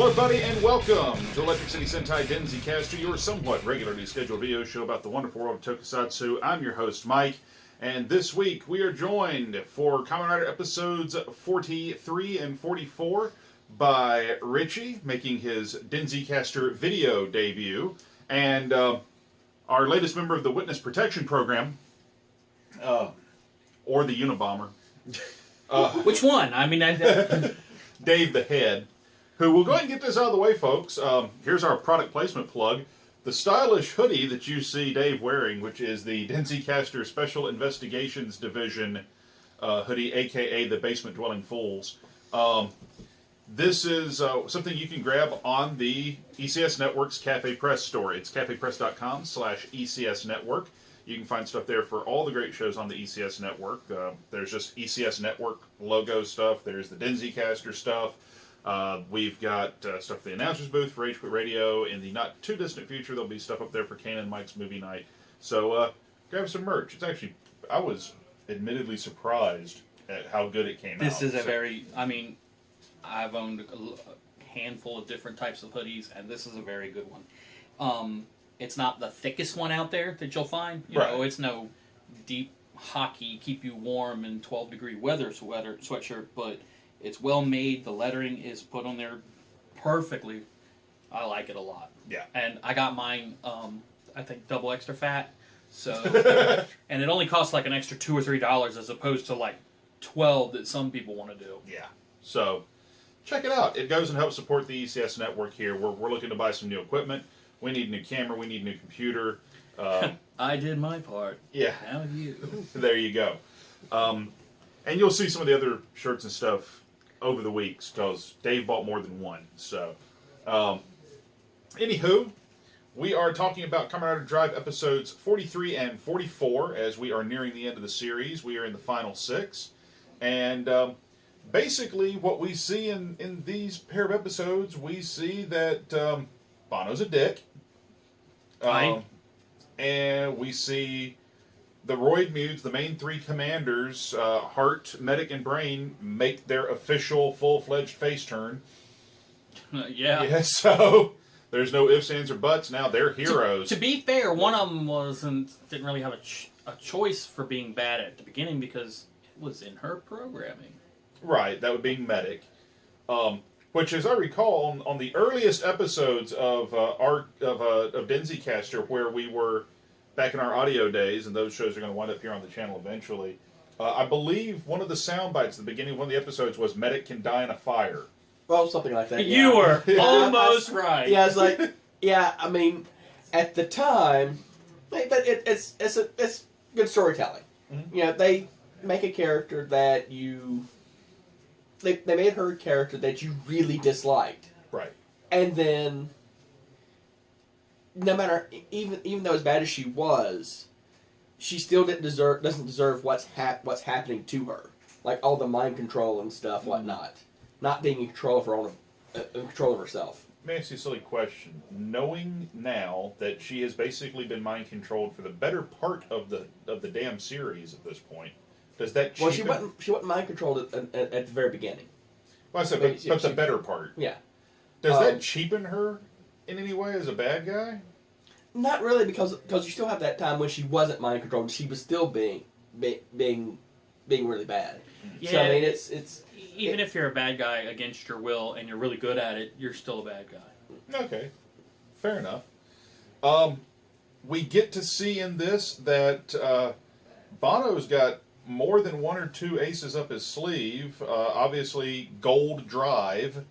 Hello, everybody, and welcome to Electric City Sentai Denzicaster, your somewhat regularly scheduled video show about the wonderful world of Tokusatsu. I'm your host, Mike, and this week we are joined for Kamen Rider episodes 43 and 44 by Richie, making his Denzicaster video debut, and our latest member of the Witness Protection Program, or the Unabomber. Which one? I mean, Dave the Head. Who will go ahead and get this out of the way, folks. Here's our product placement plug. The stylish hoodie that you see Dave wearing, which is the Denzicaster Special Investigations Division hoodie, a.k.a. the Basement Dwelling Fools. This is something you can grab on the ECS Network's Cafe Press store. It's cafepress.com/ECS Network. You can find stuff there for all the great shows on the ECS Network. There's just ECS Network logo stuff. There's the Denzicaster stuff. We've got stuff for the announcer's booth for HP Radio. In the not too distant future, there'll be stuff up there for Kane and Mike's movie night. So grab some merch. It's actually, I was admittedly surprised at how good it came out. this is a very, I mean, I've owned a handful of different types of hoodies, and this is a very good one. It's not the thickest one out there that you'll find. You know, it's no deep hockey, keep you warm in 12-degree weather sweatshirt, but it's well made. The lettering is put on there perfectly. I like it a lot. Yeah. And I got mine, I think, double extra fat. So, and it only costs like an extra $2 or $3 as opposed to like 12 that some people want to do. Yeah. So, check it out. It goes and helps support the ECS network here. We're looking to buy some new equipment. We need a new camera. We need a new computer. I did my part. Yeah. Now you. There you go. And you'll see some of the other shirts and stuff over the weeks, because Dave bought more than one. So, anywho, we are talking about Kamen Rider Drive episodes 43 and 44, as we are nearing the end of the series. We are in the final 6. And basically, what we see in these pair of episodes, we see that Bono's a dick. And we see the Roid Mudes, the main 3 commanders, Heart, Medic, and Brain, make their official full-fledged face turn. Yeah. So there's no ifs, ands, or buts. Now they're heroes. To be fair, one of them didn't really have a choice for being bad at the beginning because it was in her programming. Right, that would be Medic. Which, as I recall, on the earliest episodes of Denzicaster, where we were back in our audio days, and those shows are going to wind up here on the channel eventually, I believe one of the sound bites at the beginning of one of the episodes was Medic can die in a fire. Well, something like that. Yeah. You were almost right. Yeah, it's like, yeah, I mean, at the time, but it's good storytelling. Mm-hmm. You know, they make a character that they made her a character that you really disliked. Right. And then, no matter, even though as bad as she was, she still doesn't deserve what's happening to her, like all the mind control and stuff, whatnot, not being in control of her own, control of herself. Let me ask you a silly question. Knowing now that she has basically been mind controlled for the better part of the damn series at this point, does that cheapen... Well, she wasn't mind controlled at the very beginning. Well, I said, but the better part. Yeah. Does that cheapen her in any way as a bad guy? Not really, because you still have that time when she wasn't mind controlled and she was still being really bad. Yeah, so I mean, it's even if you're a bad guy against your will and you're really good at it, you're still a bad guy. Okay, fair enough. We get to see in this that Bono's got more than 1 or 2 aces up his sleeve. Obviously, Gold Drive,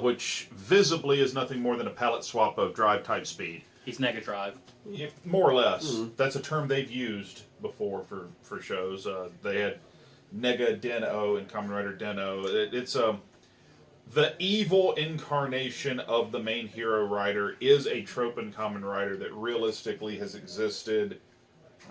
which visibly is nothing more than a palette swap of drive type speed. He's Nega Drive. More or less. That's a term they've used before for shows. They had Nega Den-O and Kamen Rider Den-O. It's the evil incarnation of the main hero rider is a trope in Kamen Rider that realistically has existed,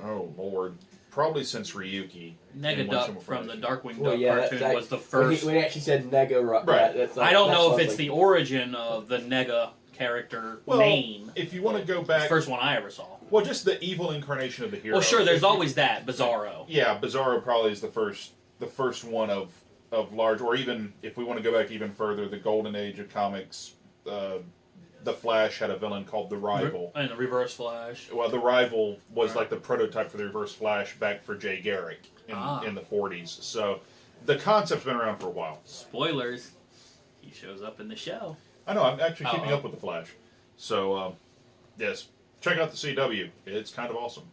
oh lord, probably since Ryuki. Nega Duck from the Darkwing Duck cartoon was the first. We actually said Nega. Right. Like, I don't know if it's the origin of the Nega character name. If you want to go back... It's the first one I ever saw. Well, just the evil incarnation of the hero. Well, sure, there's always that, Bizarro. Yeah, Bizarro probably is the first one of large, or even, if we want to go back even further, the golden age of comics the Flash had a villain called the Rival. And the Reverse Flash. Well, the Rival was like the prototype for the Reverse Flash back for Jay Garrick in the 40s. So the concept's been around for a while. Spoilers. He shows up in the show. I know, I'm actually keeping up with the Flash. So, yes, check out the CW. It's kind of awesome.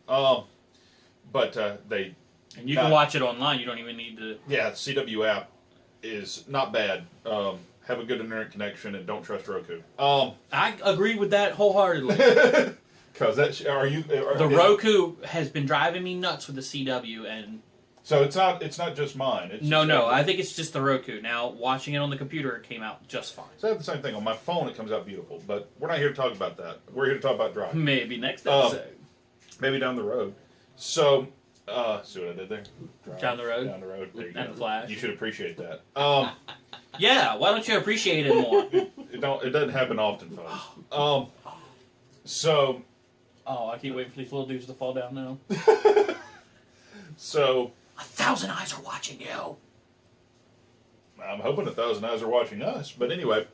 But they... And you can watch it online. You don't even need to... Yeah, the CW app is not bad. Have a good internet connection and don't trust Roku. I agree with that wholeheartedly. Because the Roku has been driving me nuts with the CW, and so it's not just mine. It's no. I think it's just the Roku. Now watching it on the computer, it came out just fine. So I have the same thing on my phone. It comes out beautiful, but we're not here to talk about that. We're here to talk about Drive. Maybe next episode. Maybe down the road. So, see what I did there? Drive, down the road. Down the road. There you And go. the Flash. You should appreciate that. Yeah, why don't you appreciate it more? It doesn't happen often, folks. So. Oh, I keep waiting for these little dudes to fall down now. So. 1,000 eyes are watching you. I'm hoping 1,000 eyes are watching us. But anyway.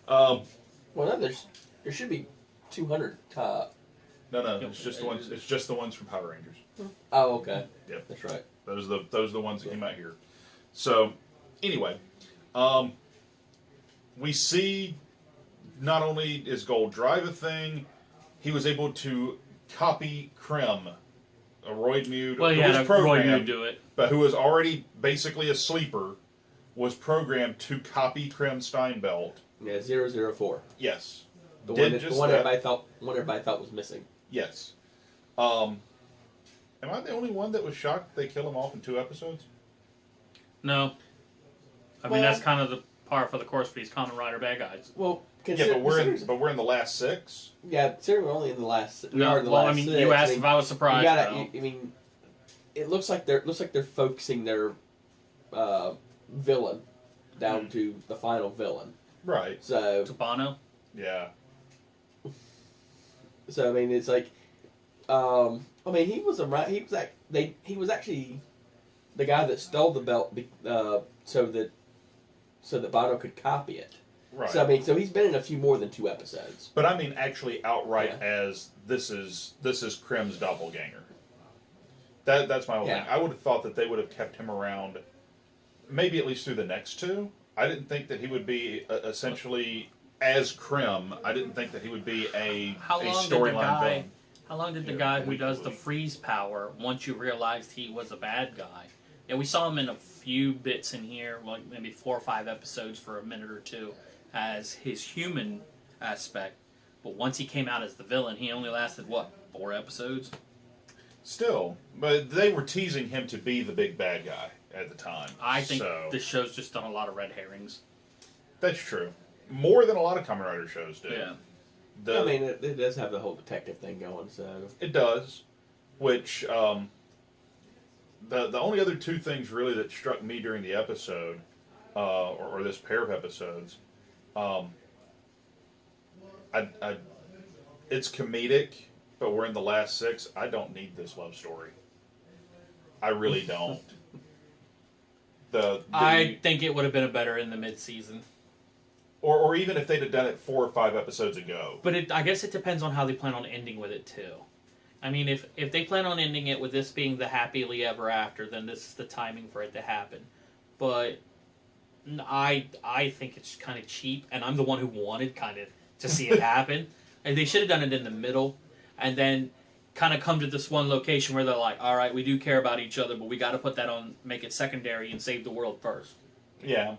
Well, no, there should be 200 top. No, it's just the ones. It's just the ones from Power Rangers. Oh, okay. Yep, that's right. Those are the ones that came out here. So, anyway, we see not only is Gold Drive a thing, he was able to copy Krem, a Roidmude. Well, he had a Roidmude do it, but who was already basically a sleeper, was programmed to copy Krem Steinbelt. Yeah, 004. Yes, The one everybody thought was missing. Yes. Am I the only one that was shocked they kill him off in 2 episodes? No. I mean, that's kind of the par for the course for these Kamen Rider bad guys. Well, yeah, but we're in the last 6. Yeah, considering we're only in the last. I mean, 6. You asked if I was surprised. I mean, it looks like they're focusing their villain down to the final villain. Right. So Tabano. Yeah. So I mean, it's like, I mean, he was actually the guy that stole the belt, so that Bono could copy it. Right. So I mean, so he's been in a few more than 2 episodes. But I mean, actually, outright as this is Krem's doppelganger. That's my whole thing. I would have thought that they would have kept him around, maybe at least through the next 2. I didn't think that he would be essentially as Krem. I didn't think that he would be a storyline villain. How long did the guy who does the freeze power, once you realized he was a bad guy? Yeah, we saw him in a few bits in here, like maybe 4 or 5 episodes for a minute or 2, as his human aspect. But once he came out as the villain, he only lasted, 4 episodes? Still, but they were teasing him to be the big bad guy at the time. I think this show's just done a lot of red herrings. That's true. More than a lot of Kamen Rider shows do. Yeah. I mean, it does have the whole detective thing going, so... It does. Which, the only other 2 things really that struck me during the episode, or this pair of episodes, it's comedic, but we're in the last 6. I don't need this love story. I really don't. I think it would have been better in the mid-season. Or even if they'd have done it 4 or 5 episodes ago. But I guess it depends on how they plan on ending with it, too. I mean, if they plan on ending it with this being the happily ever after, then this is the timing for it to happen. But I think it's kind of cheap, and I'm the one who wanted kind of to see it happen. And they should have done it in the middle, and then kind of come to this one location where they're like, all right, we do care about each other, but we got to put that on, make it secondary and save the world first. Yeah.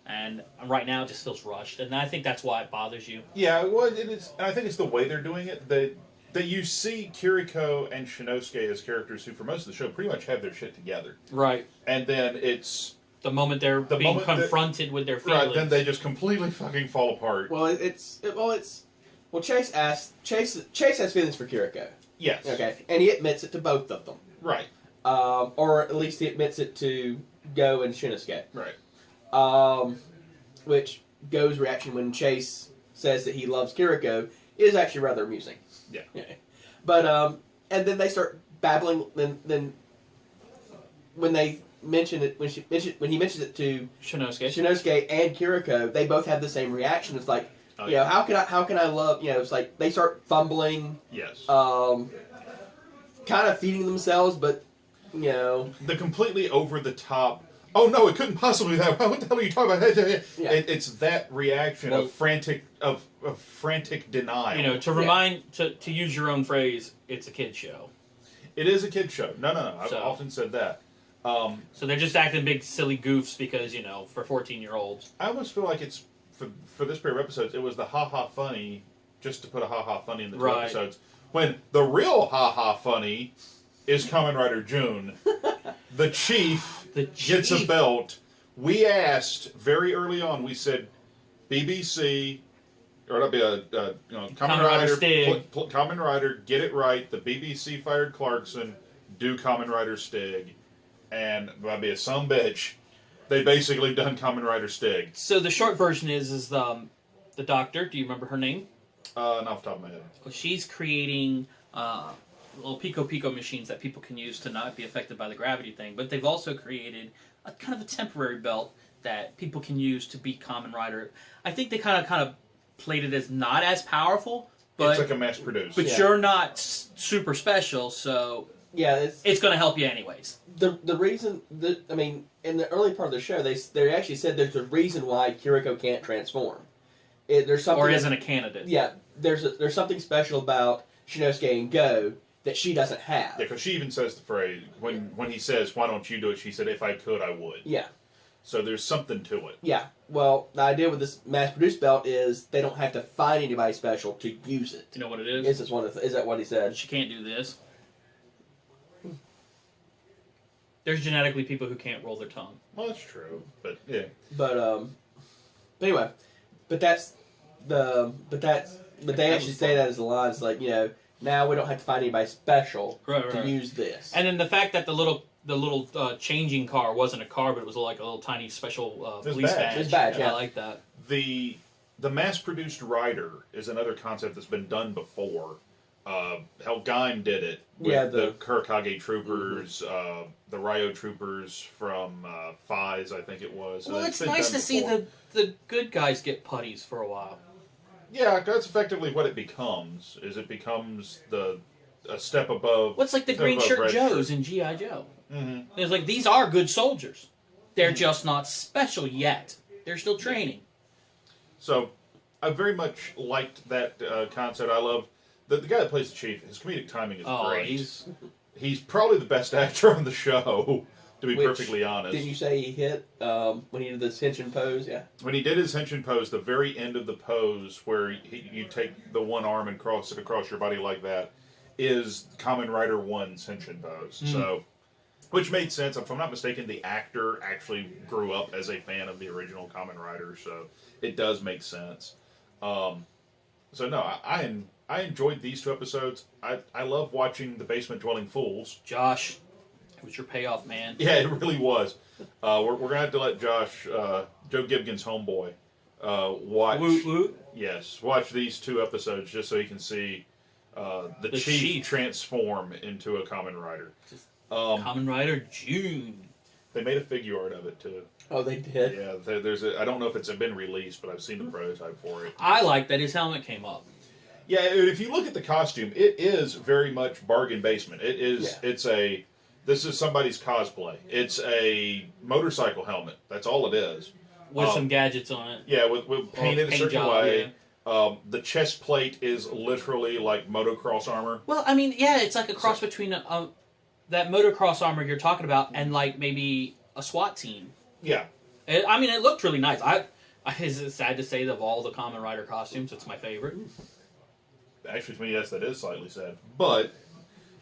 And right now it just feels rushed, and I think that's why it bothers you. Yeah, well, it is. And I think it's the way they're doing it. That you see Kiriko and Shinosuke as characters who, for most of the show, pretty much have their shit together. Right. And then it's... The moment they're being confronted with their feelings. Right, then they just completely fucking fall apart. Well, Chase has feelings for Kiriko. Yes. Okay, and he admits it to both of them. Right. Or at least he admits it to Go and Shinosuke. Right. Which Go's reaction when Chase says that he loves Kiriko is actually rather amusing. Yeah. But and then they start babbling. Then when they mention it, when he mentions it to Shinosuke and Kiriko, they both have the same reaction. It's like, You know, how can I love? You know, it's like they start fumbling. Yes. Kind of feeding themselves, but you know, the completely over the top. Oh no, it couldn't possibly be that. What the hell are you talking about? Yeah. It's that reaction of frantic denial. You know, to use your own phrase, it's a kid show. It is a kid show. No. I've often said that. So they're just acting big silly goofs because, you know, for 14-year-olds. I almost feel like it's for this pair of episodes. It was the ha ha funny just to put a ha ha funny in the two episodes. When the real ha ha funny is Kamen Rider June. The chief gets a belt. We asked very early on. We said BBC. Or it'll be Kamen Rider Stig. Kamen Rider, get it right. The BBC fired Clarkson. Do Kamen Rider Stig, and that'd be a some bitch. They basically done Kamen Rider Stig. So the short version is the doctor. Do you remember her name? Not off the top of my head. Well, she's creating little pico machines that people can use to not be affected by the gravity thing. But they've also created a kind of a temporary belt that people can use to beat Kamen Rider. I think they kind of played it as not as powerful, but it's like a mass produced. But you're not super special, so it's going to help you anyways. The reason that I mean, in the early part of the show, they actually said there's a reason why Kiriko can't transform. There's something or isn't a candidate. Yeah, there's something special about Shinosuke and Go that she doesn't have. Yeah, because she even says the phrase when he says, "Why don't you do it?" She said, "If I could, I would." Yeah. So there's something to it. Yeah. Well, the idea with this mass-produced belt is they don't have to find anybody special to use it. Do you know what it is? Is that what he said? She can't do this. There's genetically people who can't roll their tongue. Well, that's true, but yeah. But anyway, but they actually say that as a line. It's like, you know, now we don't have to find anybody special to use this. And then the fact that the little changing car wasn't a car, but it was like a little tiny special police badge. His badge, yeah. I like that. The mass-produced rider is another concept that's been done before. Helgeim did it with the Kurokage troopers, the Ryo troopers from Fies, I think it was. Well, it's nice to see the good guys get putties for a while. Yeah, that's effectively what it becomes. It becomes a step above. What's like the green shirt Joes in G.I. Joe? Mm-hmm. It's like, these are good soldiers. They're just not special yet. They're still training. So, I very much liked that concept. I love the guy that plays the chief. His comedic timing is great. He's probably the best actor on the show, to be perfectly honest. Didn't you say he hit when he did this henshin pose? Yeah. When he did his henshin pose, the very end of the pose where you take the one arm and cross it across your body like that is Kamen Rider 1's henshin pose. So, which made sense. If I'm not mistaken, the actor actually grew up as a fan of the original Kamen Rider, so it does make sense. So no, I enjoyed these two episodes. I love watching the Basement Dwelling Fools. Josh, it was your payoff, man. Yeah, it really was. We're gonna have to let Josh, Joe Gibgon's homeboy, watch. Woot woot. Yes, watch these two episodes just so you can see the chief transform into a Kamen Rider. Kamen Rider June. They made a figure art of it too. Oh, they did. Yeah, there's I don't know if it's been released, but I've seen the prototype for it. I like that his helmet came up. Yeah, if you look at the costume, it is very much bargain basement. It is. Yeah. This is somebody's cosplay. It's a motorcycle helmet. That's all it is. With some gadgets on it. Yeah, with painted a certain way. Yeah. The chest plate is literally like motocross armor. Well, I mean, yeah, it's like a cross between that motocross armor you're talking about and like maybe a SWAT team. Yeah. I mean, it looked really nice. Is it sad to say that of all the Kamen Rider costumes, it's my favorite? Actually, to me, yes, that is slightly sad. But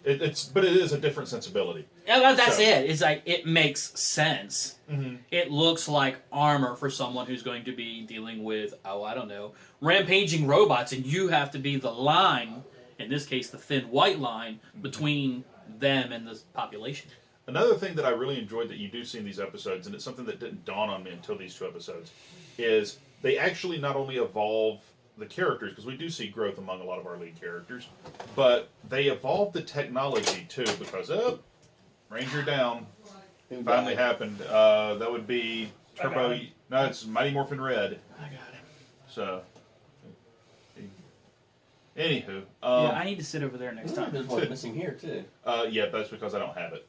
it is a different sensibility. Yeah, that's it. It's like, it makes sense. Mm-hmm. It looks like armor for someone who's going to be dealing with, I don't know, rampaging robots, and you have to be the line, in this case, the thin white line, between them and the population. Another thing that I really enjoyed that you do see in these episodes, and it's something that didn't dawn on me until these two episodes, is they actually not only evolve the characters, because we do see growth among a lot of our lead characters, but they evolve the technology too, because, Ranger down finally happened. That would be Turbo... No, it's Mighty Morphin Red. I got him. So, Anywho, yeah, I need to sit over there next time. There's one missing here too. yeah, that's because I don't have it.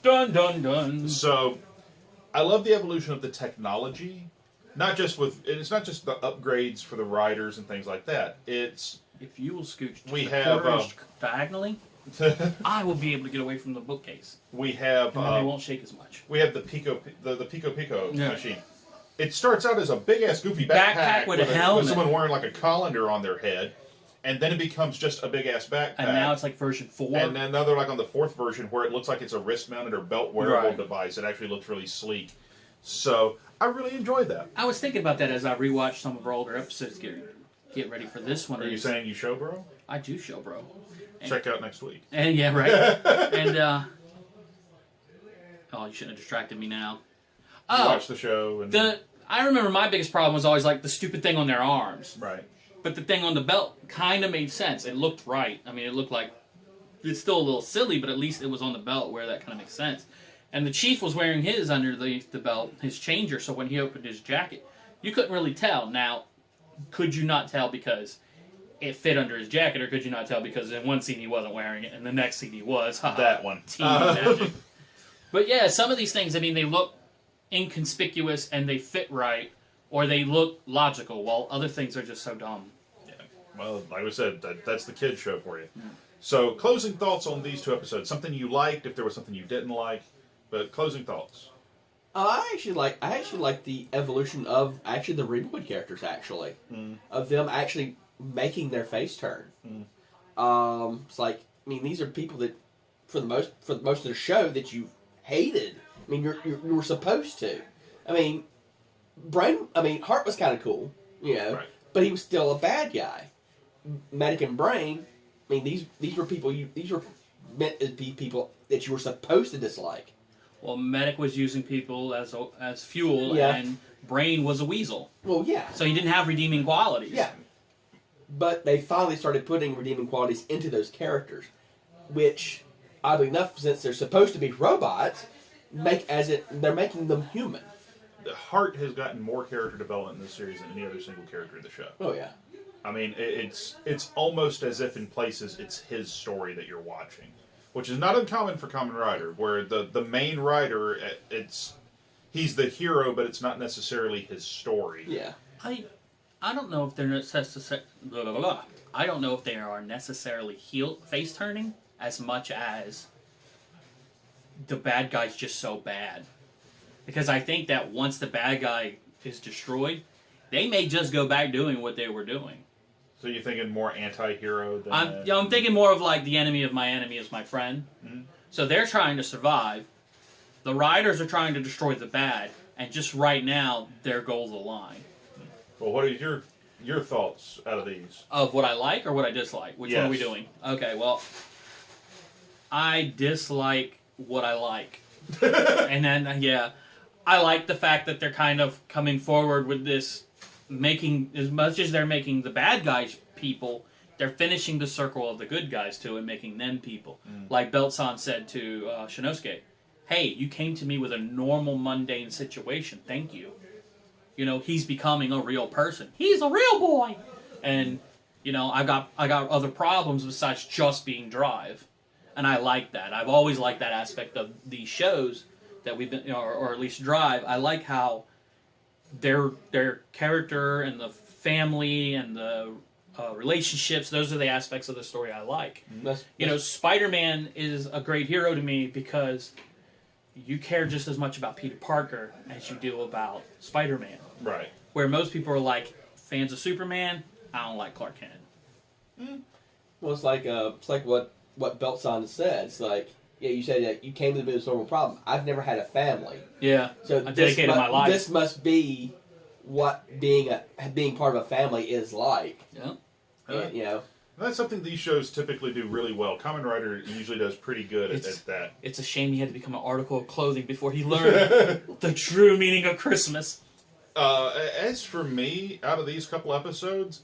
Dun dun dun. So, I love the evolution of the technology. It's not just the upgrades for the riders and things like that. It's If you will scooch We the have, corners diagonally, I will be able to get away from the bookcase, we have and then they won't shake as much. we have the Pico Yeah. machine. It starts out as a big ass goofy backpack with a helmet. with someone wearing like a colander on their head, and then it becomes just a big ass backpack. And now it's like version 4. And then now they're like on the 4th version where it looks like it's a wrist mounted or belt wearable Right. device. It actually looks really sleek. So I really enjoyed that. I was thinking about that as I rewatched some of our older episodes. Get ready for this one. Are you saying you show, bro? I do show, bro. Check out next week. And yeah, right. And oh, you shouldn't have distracted me now. Oh, Watch the show. And I remember my biggest problem was always like the stupid thing on their arms. Right. But the thing on the belt kind of made sense. It looked right. I mean, it looked like it's still a little silly, but at least it was on the belt where that kind of makes sense. And the chief was wearing his under the belt, his changer, so when he opened his jacket, you couldn't really tell. Now, could you not tell because it fit under his jacket, or could you not tell because in one scene he wasn't wearing it, and the next scene he was? That one. Team magic. But yeah, some of these things, I mean, they look inconspicuous and they fit right, or they look logical, while other things are just so dumb. Yeah. Well, like I said, that's the kid show for you. So, closing thoughts on these 2 episodes. Something you liked, if there was something you didn't like, but closing thoughts. I actually like the evolution of actually the Ringwood characters of them actually making their face turn. It's like, I mean, these are people that for the most of the show that you hated. I mean, you were supposed to. I mean, Hart was kind of cool, Right. but he was still a bad guy. Medic and Brain, I mean, these were people these were meant to be people that you were supposed to dislike. Well, Medic was using people as fuel, Yeah. and Brain was a weasel. Well, yeah. So he didn't have redeeming qualities. Yeah. But they finally started putting redeeming qualities into those characters, which, oddly enough, since they're supposed to be robots, they're making them human. Hart has gotten more character development in this series than any other single character in the show. Oh yeah. I mean, it's almost as if in places it's his story that you're watching, which is not uncommon for Kamen Rider, where the main rider, he's the hero, but it's not necessarily his story. Yeah. I don't know if they're I don't know if they are necessarily face turning as much as the bad guy's just so bad. Because I think that once the bad guy is destroyed, they may just go back doing what they were doing. So you're thinking more anti-hero than... I'm thinking more of like the enemy of my enemy is my friend. Mhm. So they're trying to survive. The riders are trying to destroy the bad. And just right now, their goals align. Well, what are your thoughts out of these? Of what I like or what I dislike? Which one are we Yes. doing? Okay, well, I dislike what I like. And then, yeah, I like the fact that they're kind of coming forward with this, making, as much as they're making the bad guys people, they're finishing the circle of the good guys too and making them people. Like Belt-san said to Shinosuke, hey, you came to me with a normal, mundane situation. Thank you. You know, he's becoming a real person. He's a real boy! And, you know, I got other problems besides just being Drive. And I like that. I've always liked that aspect of these shows that we've been, or at least Drive. I like how their character and the family and the relationships, those are the aspects of the story I like. You know, Spider-Man is a great hero to me because you care just as much about Peter Parker as you do about Spider-Man. Right. Where most people are like, fans of Superman, I don't like Clark Kent. Well, it's like what Belt-san said. It's like, yeah, you said that you came to me with this normal problem. I've never had a family. Yeah, So I dedicated my life. This must be what being part of a family is like. Yeah. And, you know. That's something these shows typically do really well. Kamen Rider usually does pretty good at that. It's a shame he had to become an article of clothing before he learned the true meaning of Christmas. As for me, out of these couple episodes,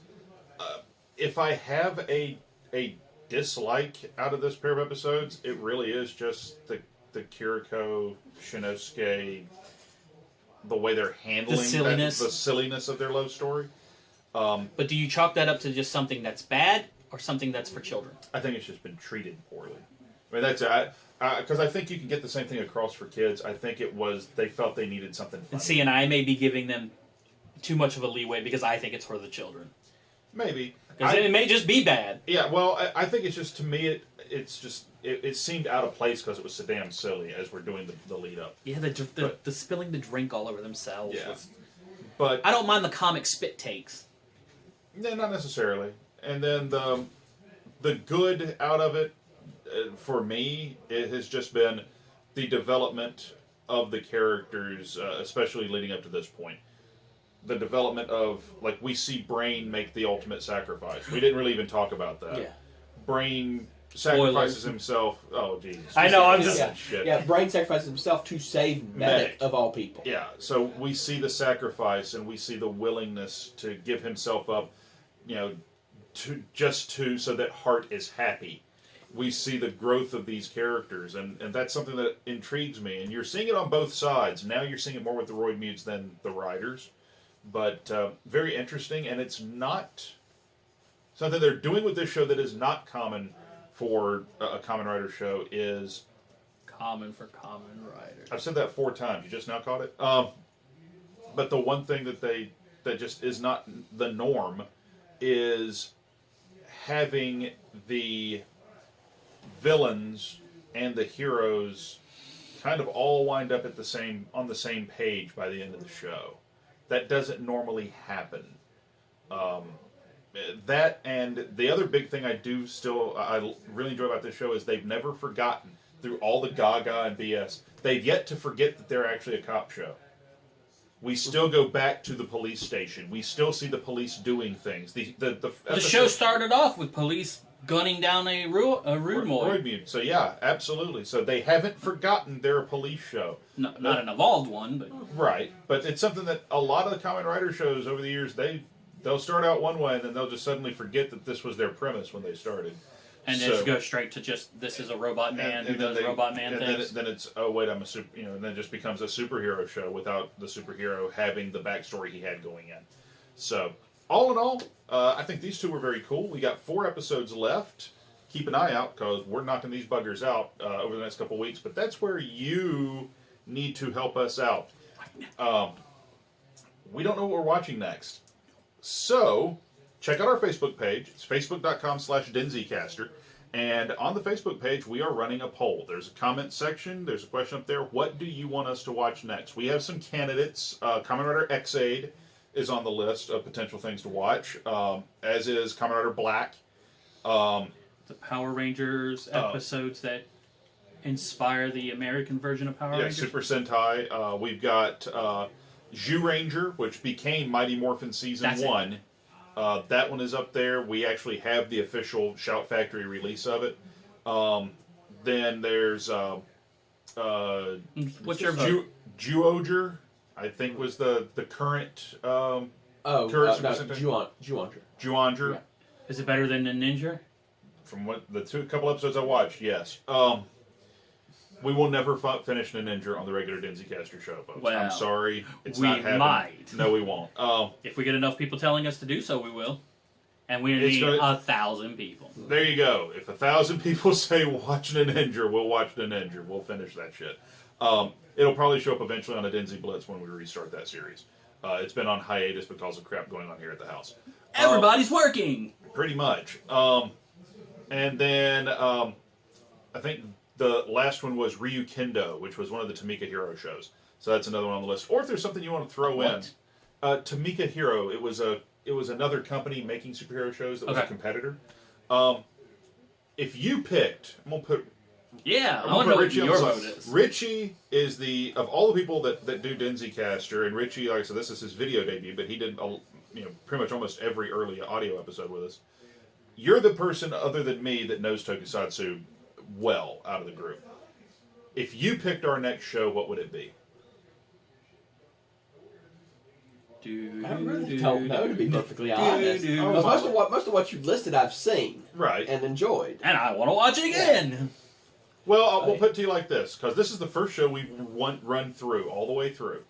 if I have a dislike out of this pair of episodes, it really is just the Kiriko, Shinosuke, the way they're handling The silliness. the silliness of their love story. But do you chalk that up to just something that's bad, or something that's for children? I think it's just been treated poorly. I mean, that's because I think you can get the same thing across for kids. I think it was they felt they needed something funny. And see, and I may be giving them too much of a leeway because I think it's for the children. Maybe. Because it may just be bad. Yeah, well, I think it's just, to me, it seemed out of place because it was so damn silly as we're doing the lead up. Yeah, the spilling the drink all over themselves. Yeah. Was, but I don't mind the comic spit takes. No, not necessarily. And then the good out of it, for me, it has just been the development of the characters, especially leading up to this point. The development of, like, we see Brain make the ultimate sacrifice. We didn't really even talk about that. Yeah. Brain sacrifices himself. Oh, Jesus. I know, I'm just... Yeah, Brain sacrifices himself to save Medic, of all people. Yeah, so we see the sacrifice, and we see the willingness to give himself up, so that Hart is happy. We see the growth of these characters, and that's something that intrigues me. And you're seeing it on both sides. Now you're seeing it more with the Roid Mutes than the Riders. But very interesting, and it's not something they're doing with this show that is not common for a Kamen Rider show is... Common for Kamen Rider. I've said that 4 times. You just now caught it? But the one thing that just is not the norm is having the villains and the heroes kind of all wind up on the same page by the end of the show. That doesn't normally happen. That, and the other big thing I really enjoy about this show is they've never forgotten, through all the gaga and BS, they've yet to forget that they're actually a cop show. We still go back to the police station. We still see the police doing things. The show started off with police gunning down a Roid Mute. So yeah, absolutely. So they haven't forgotten they're a police show. Not an evolved one, but... Right. But it's something that a lot of the Kamen Rider shows over the years, they'll start out one way and then they'll just suddenly forget that this was their premise when they started. And then just go straight to this is a robot man who does robot man things. Then it's, oh wait, I'm a super, and then it just becomes a superhero show without the superhero having the backstory he had going in. So, all in all, I think these two were very cool. We got 4 episodes left. Keep an eye out, because we're knocking these buggers out over the next couple of weeks. But that's where you need to help us out. We don't know what we're watching next. So, check out our Facebook page. It's facebook.com/Denzicaster. And on the Facebook page, we are running a poll. There's a comment section. There's a question up there. What do you want us to watch next? We have some candidates. Kamen Rider X-Aid is on the list of potential things to watch, as is Kamen Rider Black. The Power Rangers episodes that inspire the American version of Power Rangers. Super Sentai. We've got Zhu Ranger, which became Mighty Morphin Season 1. That one is up there. We actually have the official Shout Factory release of it. Then there's what's your vote? Juoger, I think, was the current. Juonger. Juonger. Yeah. Is it better than the Ninja? From what couple episodes I watched, yes. We will never finish the Ninja on the regular Denzicaster show, folks. Well, I'm sorry. It's we not happening. might. No, we won't. If we get enough people telling us to do so, we will. And we need 1,000 people. There you go. If 1,000 people say watch the Ninja, we'll watch the Ninja. We'll finish that shit. It'll probably show up eventually on a Denzi Blitz when we restart that series. It's been on hiatus because of crap going on here at the house. Everybody's working! Pretty much. And then I think the last one was Ryu Kendo, which was one of the Tamika Hero shows. So that's another one on the list. Or if there's something you want to throw in. Tamika Hero, it was another company making superhero shows that was a competitor. If you picked, I'm going to put... Yeah, I want to know what your vote is. Richie is of all the people that do Denzicaster, and Richie, like I said, this is his video debut, but he did pretty much almost every early audio episode with us. You're the person other than me that knows Tokusatsu well out of the group. If you picked our next show, what would it be? I really don't know, to be perfectly honest. Most of what you listed I've seen and enjoyed. And I want to watch it again! Well, we'll put it to you like this, because this is the first show we've run through, all the way through.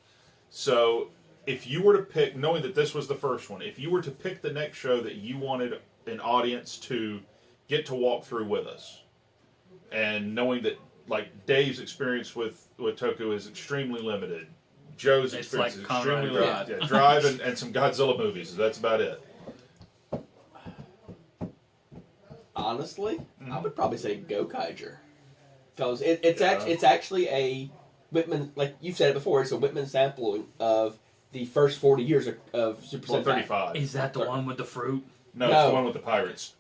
So, if you were to pick, knowing that this was the first one, if you were to pick the next show that you wanted an audience to get to walk through with us, and knowing that like Dave's experience with Toku is extremely limited. Joe's It's experience like is Kamen extremely Rider limited. Drive. Yeah, Drive and some Godzilla movies. That's about it. Honestly, I would probably say Go Kaiger. Because it's actually a Whitman, like you've said it before, it's a Whitman sampling of the first 40 years of Super Well, Sentai. 35. Is that the one with the fruit? No, it's No. the one with the pirates.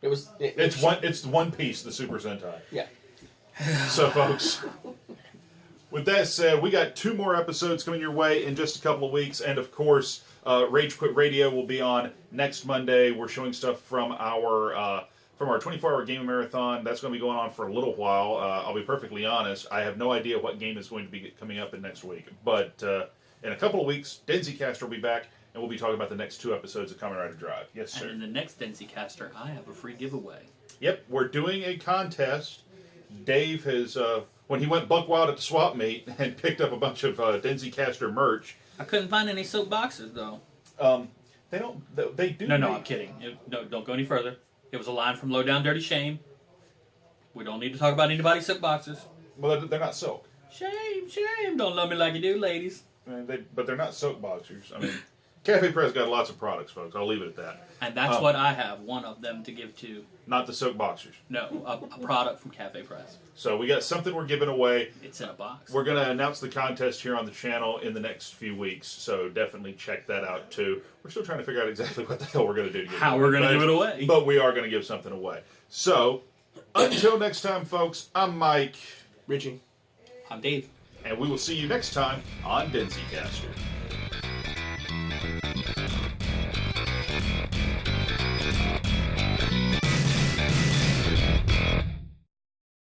It's One Piece, the Super Sentai. Yeah. So, folks, with that said, we got 2 more episodes coming your way in just a couple of weeks, and of course, Rage Quit Radio will be on next Monday. We're showing stuff from our 24-hour gaming marathon. That's going to be going on for a little while. I'll be perfectly honest, I have no idea what game is going to be coming up in next week, but in a couple of weeks, Denzicaster will be back, and we'll be talking about the next 2 episodes of Kamen Rider Drive. Yes, sir. And in the next Denzicaster, I have a free giveaway. Yep, we're doing a contest. Dave has, when he went buck wild at the swap meet and picked up a bunch of Denzicaster merch. I couldn't find any soap boxes, though. They do. No, I'm kidding. No, don't go any further. It was a line from Low Down Dirty Shame. We don't need to talk about anybody's soap boxes. Well, they're not silk. Shame. Don't love me like you do, ladies. But they're not soap boxers. I mean, Cafe Press got lots of products, folks. I'll leave it at that. And that's what I have, one of them to give to. Not the soap boxers. No, a product from Cafe Press. So we got something we're giving away. It's in a box. We're going to announce the contest here on the channel in the next few weeks, so definitely check that out too. We're still trying to figure out exactly what the hell we're going to do to give How we're going to give it away. But we are going to give something away. So, until next time, folks, I'm Mike. Richie. I'm Dave. And we will see you next time on Denzicaster.